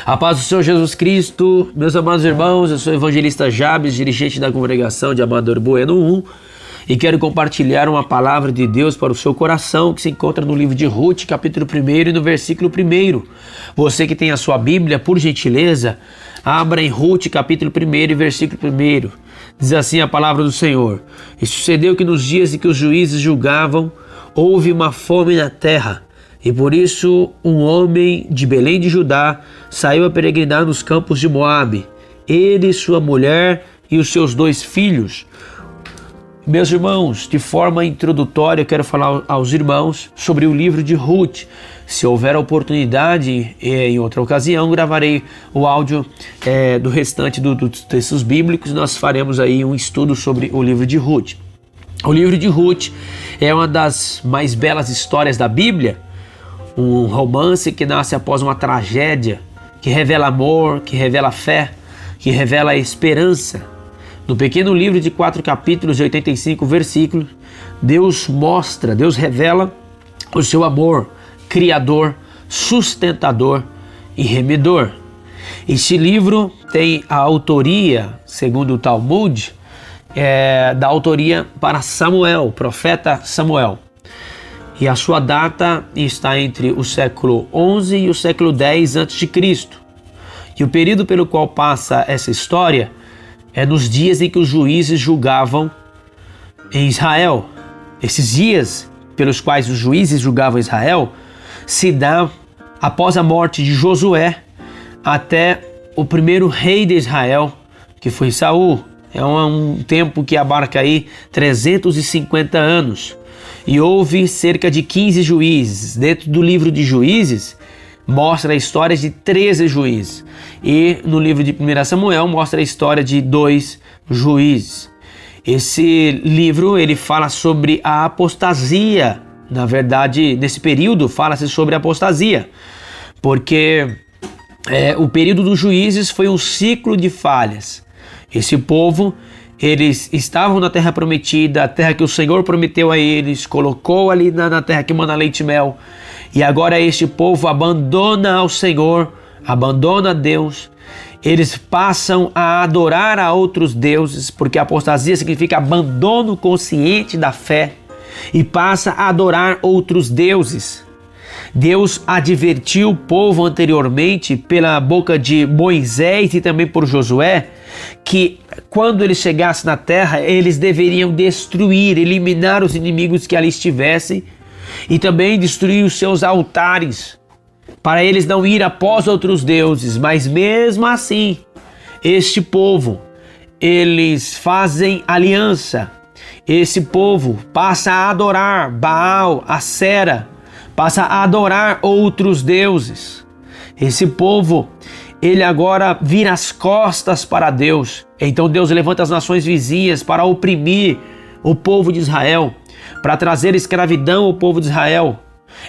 A paz do Senhor Jesus Cristo, meus amados irmãos, eu sou o evangelista Jabes, dirigente da congregação de Amador Bueno 1, e quero compartilhar uma palavra de Deus para o seu coração, que se encontra no livro de Ruth, capítulo 1 e no versículo 1. Você que tem a sua Bíblia, por gentileza, abra em Ruth, capítulo 1 e versículo 1. Diz assim a palavra do Senhor: E sucedeu que nos dias em que os juízes julgavam, houve uma fome na terra. E por isso um homem de Belém de Judá saiu a peregrinar nos campos de Moabe, ele, sua mulher e os seus 2 filhos. Meus irmãos, de forma introdutória, eu quero falar aos irmãos sobre o livro de Ruth. Se houver oportunidade, em outra ocasião, gravarei o áudio do restante dos textos bíblicos. Nós faremos aí um estudo sobre o livro de Ruth. O livro de Ruth é uma das mais belas histórias da Bíblia. Um romance que nasce após uma tragédia, que revela amor, que revela fé, que revela esperança. No pequeno livro de 4 capítulos e 85 versículos, Deus revela o seu amor criador, sustentador e remidor. Este livro tem a autoria, segundo o Talmud, da autoria para Samuel, profeta Samuel. E a sua data está entre o século 11 e o século 10 a.C. E o período pelo qual passa essa história é nos dias em que os juízes julgavam em Israel. Esses dias pelos quais os juízes julgavam Israel se dá após a morte de Josué até o primeiro rei de Israel, que foi Saul. É um tempo que abarca aí 350 anos. E houve cerca de 15 juízes. Dentro do livro de Juízes, mostra a história de 13 juízes. E no livro de 1 Samuel, mostra a história de 2 juízes. Esse livro, ele fala sobre a apostasia. Na verdade, nesse período, fala-se sobre a apostasia. Porque o período dos juízes foi um ciclo de falhas. Esse povo, eles estavam na terra prometida, a terra que o Senhor prometeu a eles, colocou ali na terra que mana leite e mel. E agora este povo abandona ao Senhor, abandona a Deus. Eles passam a adorar a outros deuses, porque apostasia significa abandono consciente da fé, e passa a adorar outros deuses. Deus advertiu o povo anteriormente pela boca de Moisés e também por Josué que quando eles chegassem na terra, eles deveriam destruir, eliminar os inimigos que ali estivessem e também destruir os seus altares, para eles não ir após outros deuses. Mas mesmo assim, este povo, eles fazem aliança. Esse povo passa a adorar Baal, Acera, passa a adorar outros deuses. Esse povo, ele agora vira as costas para Deus. Então Deus levanta as nações vizinhas para oprimir o povo de Israel, para trazer escravidão ao povo de Israel.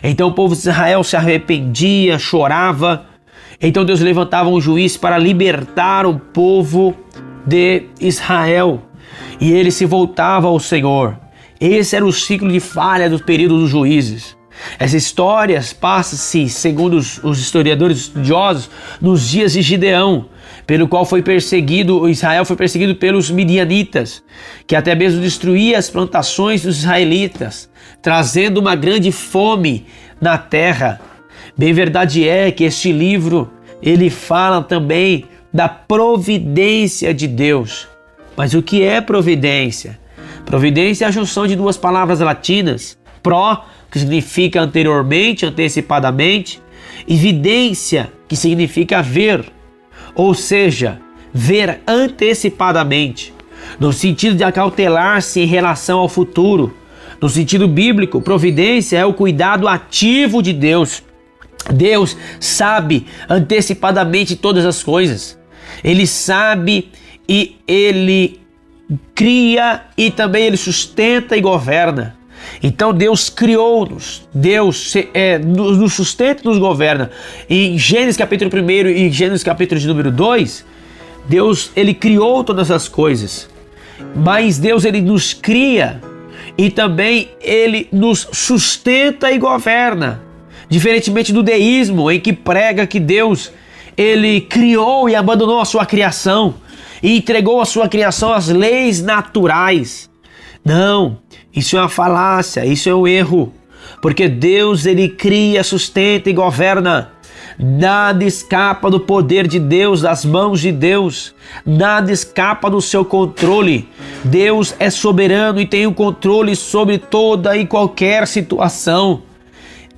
Então o povo de Israel se arrependia, chorava. Então Deus levantava um juiz para libertar o povo de Israel. E ele se voltava ao Senhor. Esse era o ciclo de falha do período dos juízes. Essa história passa-se, segundo os historiadores estudiosos, nos dias de Gideão, pelo qual Israel foi perseguido pelos midianitas, que até mesmo destruía as plantações dos israelitas, trazendo uma grande fome na terra. Bem verdade é que este livro, ele fala também da providência de Deus. Mas o que é providência? Providência é a junção de 2 palavras latinas, pró, que significa anteriormente, antecipadamente, e vidência, que significa ver, ou seja, ver antecipadamente, no sentido de acautelar-se em relação ao futuro. No sentido bíblico, providência é o cuidado ativo de Deus. Deus sabe antecipadamente todas as coisas. Ele sabe e ele cria e também ele sustenta e governa. Então Deus criou-nos, Deus nos sustenta e nos governa. Em Gênesis capítulo 1 e Gênesis capítulo de número 2, Deus, ele criou todas as coisas. Mas Deus, ele nos cria e também ele nos sustenta e governa. Diferentemente do deísmo, em que prega que Deus, ele criou e abandonou a sua criação e entregou a sua criação às leis naturais. Não, isso é uma falácia, isso é um erro, porque Deus, ele cria, sustenta e governa. Nada escapa do poder de Deus, das mãos de Deus. Nada escapa do seu controle. Deus é soberano e tem o controle sobre toda e qualquer situação.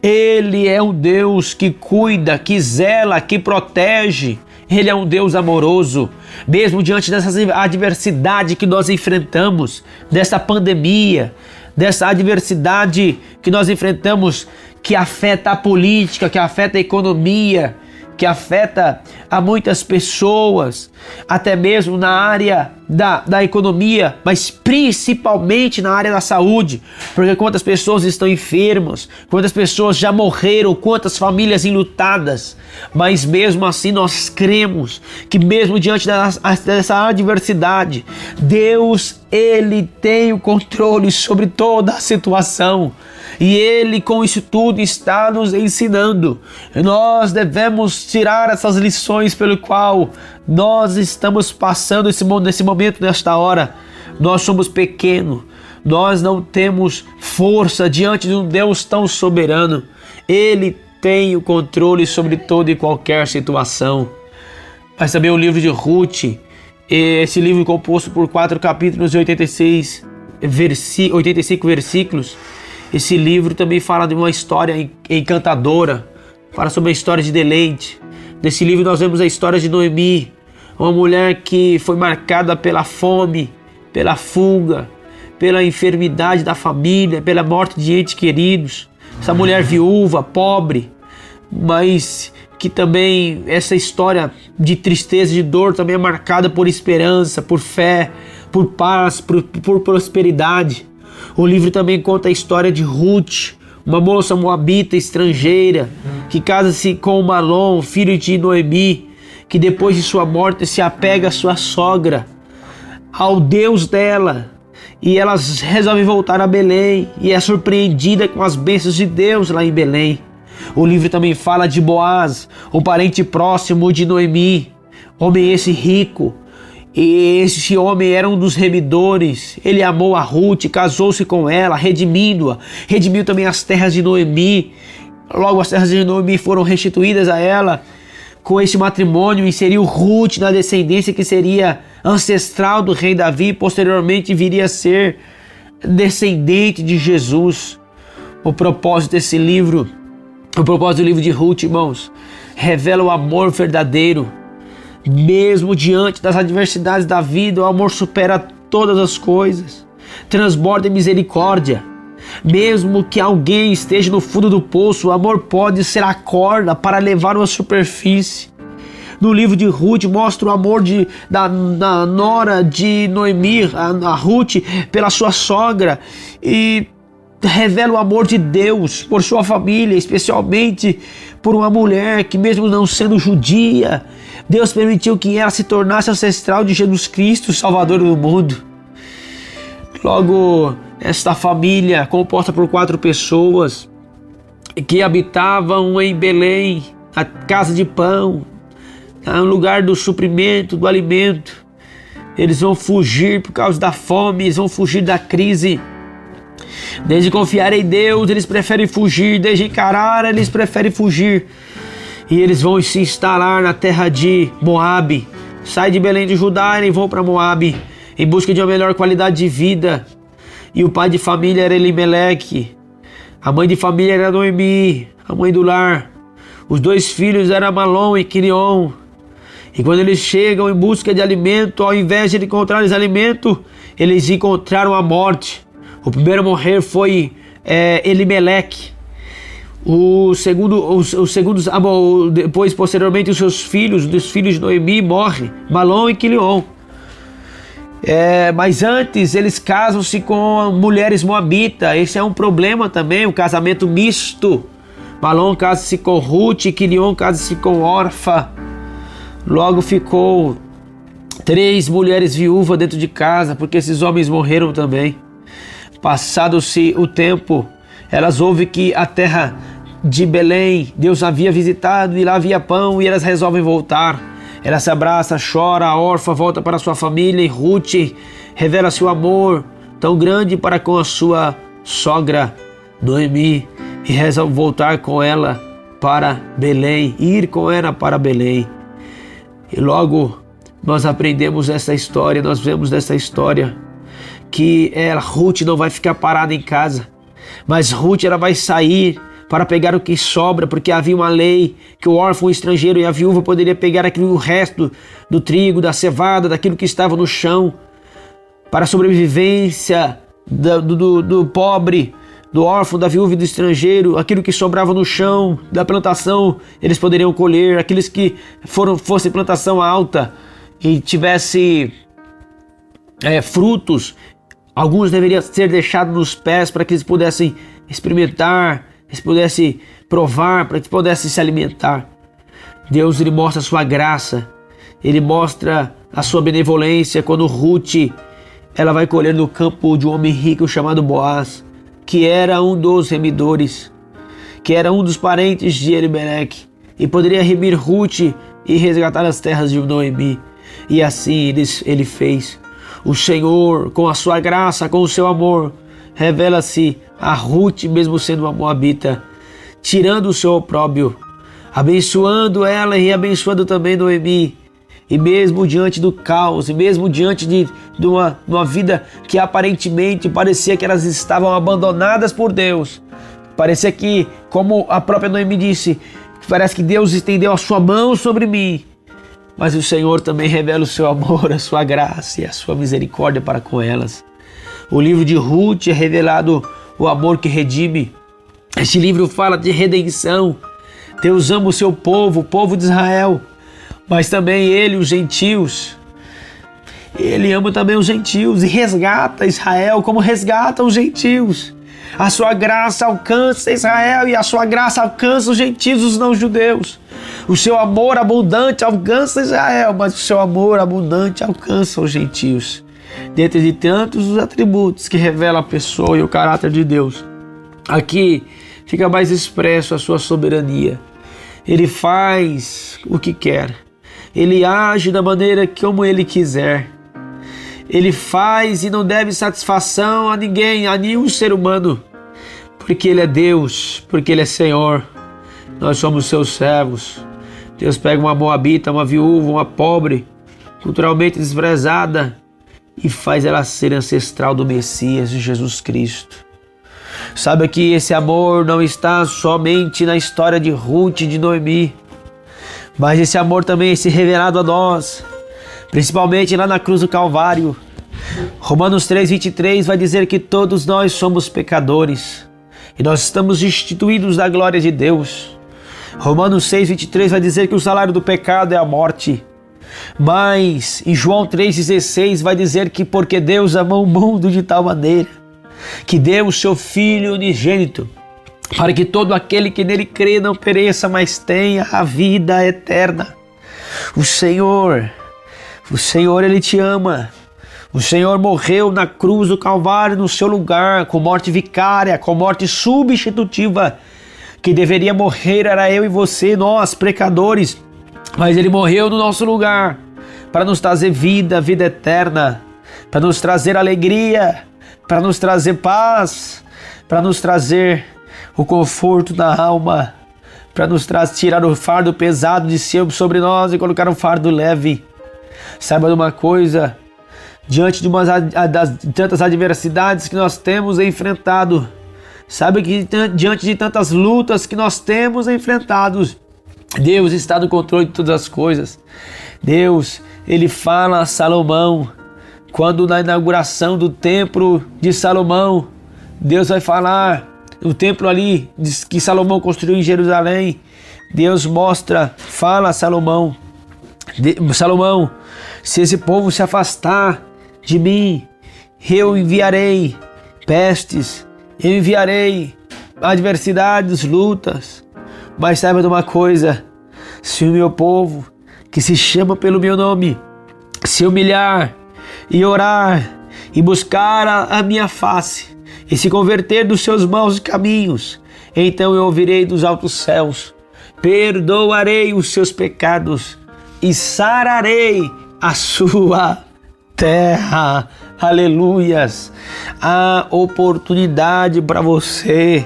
Ele é um Deus que cuida, que zela, que protege. Ele é um Deus amoroso. Mesmo diante dessa adversidade que nós enfrentamos, dessa pandemia, dessa adversidade que nós enfrentamos, que afeta a política, que afeta a economia, que afeta a muitas pessoas, até mesmo na área da economia, mas principalmente na área da saúde, porque quantas pessoas estão enfermas, quantas pessoas já morreram, quantas famílias enlutadas, mas mesmo assim nós cremos que mesmo diante dessa adversidade, Deus, ele tem o controle sobre toda a situação. E Ele com isso tudo está nos ensinando. Nós devemos tirar essas lições pelo qual nós estamos passando nesse momento, nesta hora. Nós somos pequenos, nós não temos força diante de um Deus tão soberano. Ele tem o controle sobre toda e qualquer situação. Mas também o livro de Ruth, esse livro composto por 4 capítulos e 85 versículos, esse livro também fala de uma história encantadora, fala sobre a história de deleite. Nesse livro nós vemos a história de Noemi, uma mulher que foi marcada pela fome, pela fuga, pela enfermidade da família, pela morte de entes queridos. Essa mulher viúva, pobre, mas que também essa história de tristeza e de dor também é marcada por esperança, por fé, por paz, por prosperidade. O livro também conta a história de Ruth, uma moça moabita estrangeira que casa-se com Malom, filho de Noemi, que depois de sua morte se apega à sua sogra, ao Deus dela, e elas resolvem voltar a Belém e é surpreendida com as bênçãos de Deus lá em Belém. O livro também fala de Boaz, o parente próximo de Noemi, homem esse rico. E esse homem era um dos remidores. Ele amou a Ruth, casou-se com ela, redimindo-a. Redimiu também as terras de Noemi. Logo as terras de Noemi foram restituídas a ela. Com esse matrimônio inseriu Ruth na descendência que seria ancestral do rei Davi. Posteriormente viria a ser descendente de Jesus. O propósito desse livro, o propósito do livro de Ruth, irmãos, revela o amor verdadeiro. Mesmo diante das adversidades da vida, o amor supera todas as coisas, transborda em misericórdia. Mesmo que alguém esteja no fundo do poço, o amor pode ser a corda para levar-o à superfície. No livro de Ruth mostra o amor da nora de Noemi, a Ruth, pela sua sogra, e revela o amor de Deus por sua família, especialmente por uma mulher que, mesmo não sendo judia, Deus permitiu que ela se tornasse ancestral de Jesus Cristo, Salvador do mundo. Logo, esta família, composta por 4 pessoas que habitavam em Belém, a casa de pão, no lugar do suprimento, do alimento, eles vão fugir por causa da fome, eles vão fugir da crise. Desde confiar em Deus, eles preferem fugir. Desde encarar, eles preferem fugir. E eles vão se instalar na terra de Moabe. Sai de Belém de Judá e vão para Moabe em busca de uma melhor qualidade de vida. E o pai de família era Elimeleque. A mãe de família era Noemi, a mãe do lar. Os 2 filhos eram Malom e Quilion. E quando eles chegam em busca de alimento, ao invés de encontrarem alimento, eles encontraram a morte. O primeiro a morrer foi Elimeleque. Depois, posteriormente, os seus filhos, dos filhos de Noemi, morrem, Malom e Quilion. Mas antes, eles casam-se com mulheres moabitas. Esse é um problema também, o casamento misto. Malom casa-se com Ruth e Quilion casa-se com Orfa. Logo ficou 3 mulheres viúvas dentro de casa, porque esses homens morreram também. Passado-se o tempo, elas ouvem que a terra de Belém, Deus havia visitado e lá havia pão e elas resolvem voltar. Ela se abraça, chora, a órfã volta para sua família e Ruth revela seu amor tão grande para com a sua sogra Noemi e resolve voltar com ela para Belém, ir com ela para Belém. E logo nós aprendemos essa história, nós vemos dessa história que Ruth não vai ficar parada em casa, mas Ruth ela vai sair para pegar o que sobra, porque havia uma lei que o órfão, o estrangeiro e a viúva poderia pegar o resto do trigo, da cevada, daquilo que estava no chão, para a sobrevivência do pobre, do órfão, da viúva e do estrangeiro. Aquilo que sobrava no chão da plantação, eles poderiam colher. Aqueles que fosse plantação alta e tivesse frutos, alguns deveriam ser deixados nos pés para que eles pudessem experimentar, eles pudessem provar, para que pudessem se alimentar. Deus, ele mostra a sua graça, ele mostra a sua benevolência quando Ruth ela vai colher no campo de um homem rico chamado Boaz, que era um dos remidores, que era um dos parentes de Elimeleque, e poderia remir Ruth e resgatar as terras de Noemi. E assim ele fez. O Senhor, com a sua graça, com o seu amor, revela-se a Ruth, mesmo sendo uma moabita, tirando o seu opróbrio, abençoando ela e abençoando também Noemi. E mesmo diante do caos, e mesmo diante de uma vida que aparentemente parecia que elas estavam abandonadas por Deus, parecia que, como a própria Noemi disse, parece que Deus estendeu a sua mão sobre mim, mas o Senhor também revela o seu amor, a sua graça e a sua misericórdia para com elas. O livro de Ruth é revelado o amor que redime. Este livro fala de redenção. Deus ama o seu povo, o povo de Israel, mas também ele, os gentios. Ele ama também os gentios e resgata Israel como resgata os gentios. A sua graça alcança Israel e a sua graça alcança os gentios, os não-judeus. O seu amor abundante alcança Israel, mas o seu amor abundante alcança os gentios. Dentre de tantos os atributos que revelam a pessoa e o caráter de Deus, aqui fica mais expresso a sua soberania. Ele faz o que quer. Ele age da maneira como ele quiser. Ele faz e não deve satisfação a ninguém, a nenhum ser humano, porque ele é Deus, porque ele é Senhor. Nós somos seus servos. Deus pega uma moabita, uma viúva, uma pobre, culturalmente desprezada, e faz ela ser ancestral do Messias, de Jesus Cristo. Sabe que esse amor não está somente na história de Ruth e de Noemi, mas esse amor também é revelado a nós, principalmente lá na cruz do Calvário. Romanos 3:23 vai dizer que todos nós somos pecadores e nós estamos destituídos da glória de Deus. Romanos 6:23 vai dizer que o salário do pecado é a morte. Mas em João 3,16 vai dizer que porque Deus amou o mundo de tal maneira que deu o seu Filho unigênito, para que todo aquele que nele crê não pereça, mas tenha a vida eterna. O Senhor, ele te ama. O Senhor morreu na cruz do Calvário no seu lugar, com morte vicária, com morte substitutiva. Que deveria morrer era eu e você, nós, pecadores. Mas ele morreu no nosso lugar, para nos trazer vida eterna, para nos trazer alegria, para nos trazer paz, para nos trazer o conforto da alma, para nos tirar o fardo pesado de sobre nós e colocar um fardo leve. Saiba de uma coisa, diante de tantas adversidades que nós temos enfrentado, saiba que diante de tantas lutas que nós temos enfrentado, Deus está no controle de todas as coisas. Deus, ele fala a Salomão, quando na inauguração do templo de Salomão, Deus vai falar, o templo ali que Salomão construiu em Jerusalém, Deus fala a Salomão, Salomão, se esse povo se afastar de mim, eu enviarei pestes, eu enviarei adversidades, lutas. Mas saiba de uma coisa, se o meu povo, que se chama pelo meu nome, se humilhar e orar e buscar a minha face e se converter dos seus maus caminhos, então eu ouvirei dos altos céus, perdoarei os seus pecados e sararei a sua terra. Aleluias! Há oportunidade para você,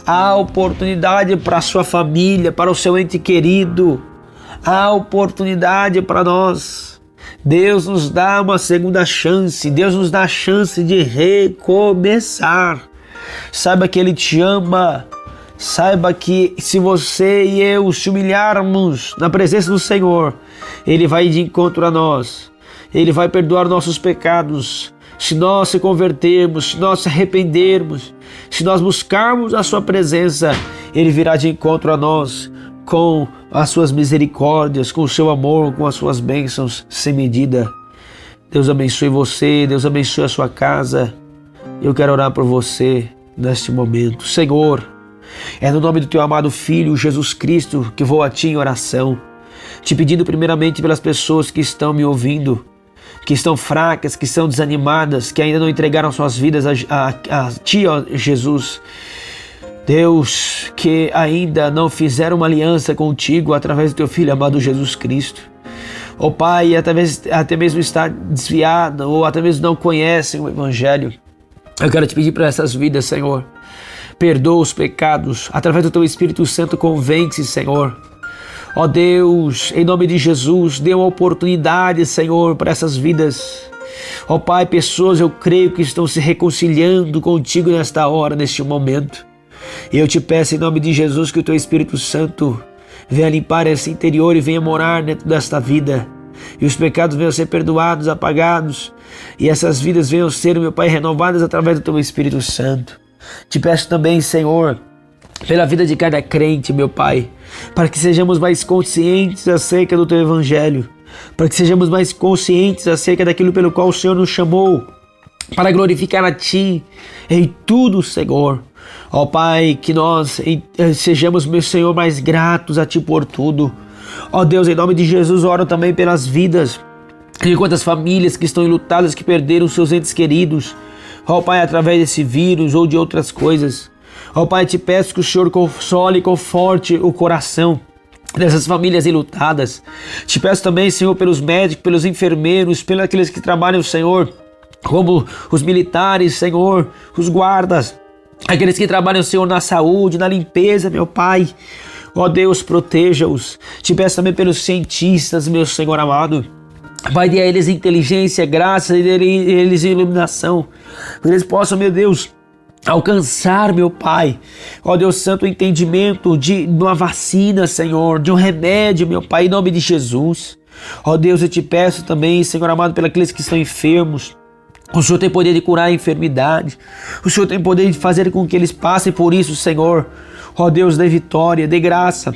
há oportunidade para a sua família, para o seu ente querido, há oportunidade para nós. Deus nos dá uma segunda chance, Deus nos dá a chance de recomeçar. Saiba que Ele te ama, saiba que se você e eu se humilharmos na presença do Senhor, Ele vai de encontro a nós, Ele vai perdoar nossos pecados. Se nós se convertermos, se nós se arrependermos, se nós buscarmos a sua presença, Ele virá de encontro a nós com as suas misericórdias, com o seu amor, com as suas bênçãos sem medida. Deus abençoe você, Deus abençoe a sua casa. Eu quero orar por você neste momento. Senhor, é no nome do teu amado Filho, Jesus Cristo, que vou a ti em oração, te pedindo primeiramente pelas pessoas que estão me ouvindo, que estão fracas, que estão desanimadas, que ainda não entregaram suas vidas a ti, ó Jesus. Deus, que ainda não fizeram uma aliança contigo através do teu Filho amado Jesus Cristo. Ó Pai, até mesmo está desviada ou até mesmo não conhecem o Evangelho. Eu quero te pedir para essas vidas, Senhor. Perdoa os pecados, através do teu Espírito Santo convence, Senhor. Ó Deus, em nome de Jesus, dê uma oportunidade, Senhor, para essas vidas. Ó Pai, pessoas eu creio que estão se reconciliando contigo nesta hora, neste momento. E eu te peço em nome de Jesus que o teu Espírito Santo venha limpar esse interior e venha morar dentro desta vida. E os pecados venham ser perdoados, apagados. E essas vidas venham ser, meu Pai, renovadas através do teu Espírito Santo. Te peço também, Senhor, pela vida de cada crente, meu Pai, para que sejamos mais conscientes acerca do teu Evangelho, para que sejamos mais conscientes acerca daquilo pelo qual o Senhor nos chamou, para glorificar a Ti em tudo, Senhor. Ó Pai, que nós sejamos, meu Senhor, mais gratos a Ti por tudo. Ó Deus, em nome de Jesus, oro também pelas vidas de quantas famílias que estão enlutadas, que perderam seus entes queridos. Ó Pai, através desse vírus ou de outras coisas. Ó Pai, te peço que o Senhor console e conforte o coração dessas famílias enlutadas. Te peço também, Senhor, pelos médicos, pelos enfermeiros, pelos aqueles que trabalham, Senhor, como os militares, Senhor, os guardas, aqueles que trabalham, Senhor, na saúde, na limpeza, meu Pai. Ó Deus, proteja-os. Te peço também pelos cientistas, meu Senhor amado. Pai, dê a eles inteligência, graça, e dê a eles iluminação, para eles possam, meu Deus, alcançar, meu Pai, ó Deus Santo, o entendimento de uma vacina, Senhor, de um remédio, meu Pai, em nome de Jesus. Ó Deus, eu te peço também, Senhor amado, pelos aqueles que estão enfermos. O Senhor tem poder de curar a enfermidade. O Senhor tem poder de fazer com que eles passem por isso, Senhor. Ó Deus, dê vitória, dê graça,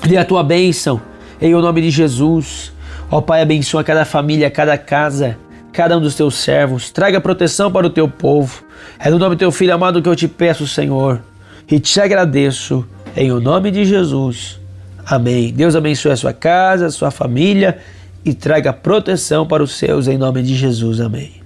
dê a tua bênção, em nome de Jesus. Ó Pai, abençoa cada família, cada casa, cada um dos teus servos. Traga proteção para o teu povo. É no nome do teu Filho amado que eu te peço, Senhor, e te agradeço, em o nome de Jesus. Amém. Deus abençoe a sua casa, a sua família e traga proteção para os seus, em nome de Jesus. Amém.